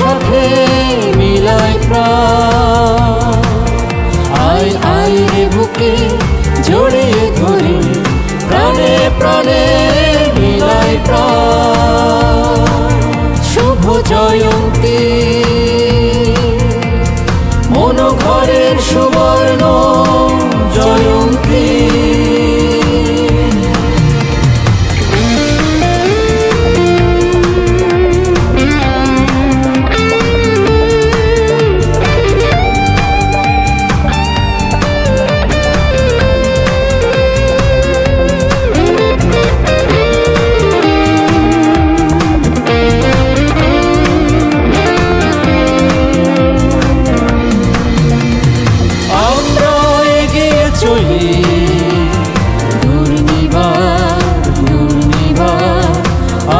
সাথে মিলায় প্রাণ। আয় আয় রে বুকে জড়িয়ে ধরি, প্রাণে প্রাণে মিলায় প্রাণ। শুভ জয়ন্তী মনোঘরের সুবর্ণ জয়ন্তী।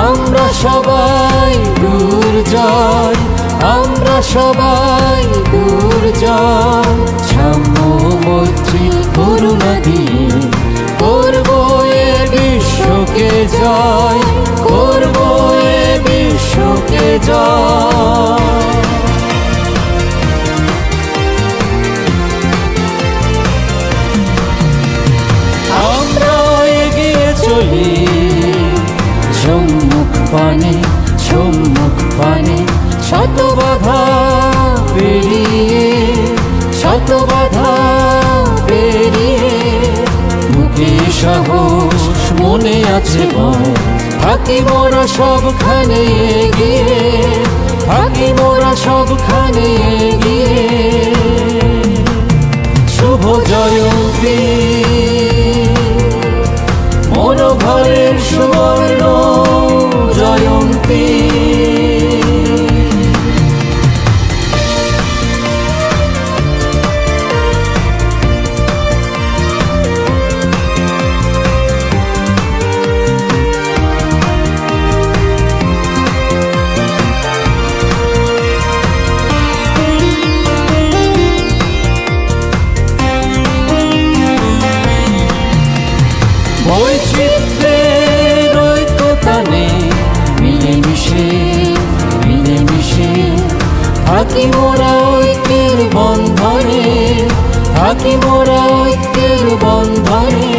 আমরা সবাই দুর্জয়, আমরা সবাই দুর্জয়। সাম্য মৈত্রী করুণা দিয়ে করবো এ বিশ্বকে জয়, করবো এ বিশ্বকে জয়। আমরা এগিয়ে চলি সম্মুখ পানে, সম্মুখ পানে। শত বাধা পেরিয়ে, শত বাধা পেরিয়ে। বুকে সাহস মনে আছে ভয়, থাকি মোরা সবখানে এগিয়ে, থাকি মোরা সবখানে এগিয়ে। শুভ জয়ন্তী মনোঘরের সুবর্ণ জয়ন্তী। বৈচিত্র্যের ঐক্যতানে মিলেমিশে, মিলেমিশে। থাকি মোরা ঐক্যের বন্ধনে, থাকি মোরা ঐক্যের বন্ধনে।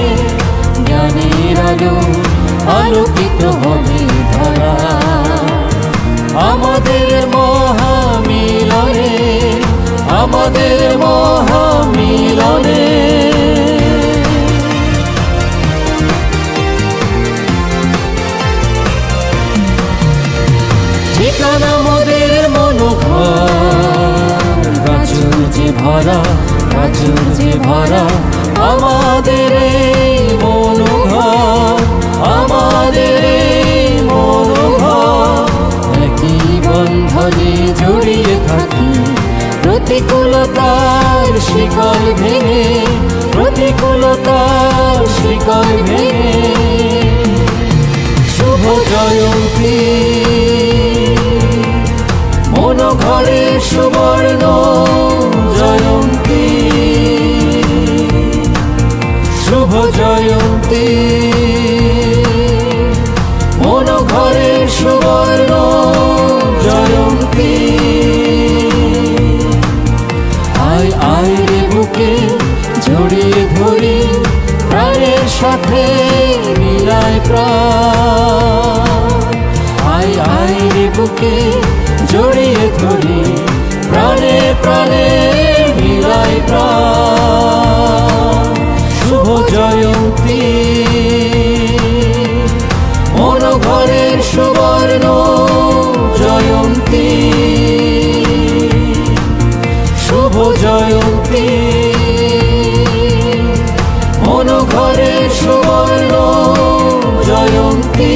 জ্ঞানের আলো আলোকিত হবে ধরা, আমাদের মহামিলনে, আমাদের মহামিলনে। ঠিকানা মোদের মনোঘর, প্রাচুর্যে ভরা, প্রাচুর্যে ভরা। আমাদের এই মনোঘর, আমাদের এই মনোঘর। একই বন্ধনে জড়িয়ে থাকি, প্রতিকূলতার শিকল ভেঙে, প্রতিকূলতার শিকল ভেঙে। শুভ জয়ন্তী মনোঘরের সুবর্ণ জয়ন্তী। শুভ জয়ন্তী মনোঘরের সুবর্ণ জয়ন্তী। আয় আয় রে বুকে জড়িয়ে ধরি, প্রাণের সাথে মিলায় প্রাণ। আয় আয় রে বুকে জড়িয়ে ধরি, প্রাণে প্রাণে মিলায় প্রাণ। শুভ জয়ন্তী মনোঘরের সুবর্ণ জয়ন্তী। শুভ জয়ন্তী মনোঘরের সুবর্ণ জয়ন্তী।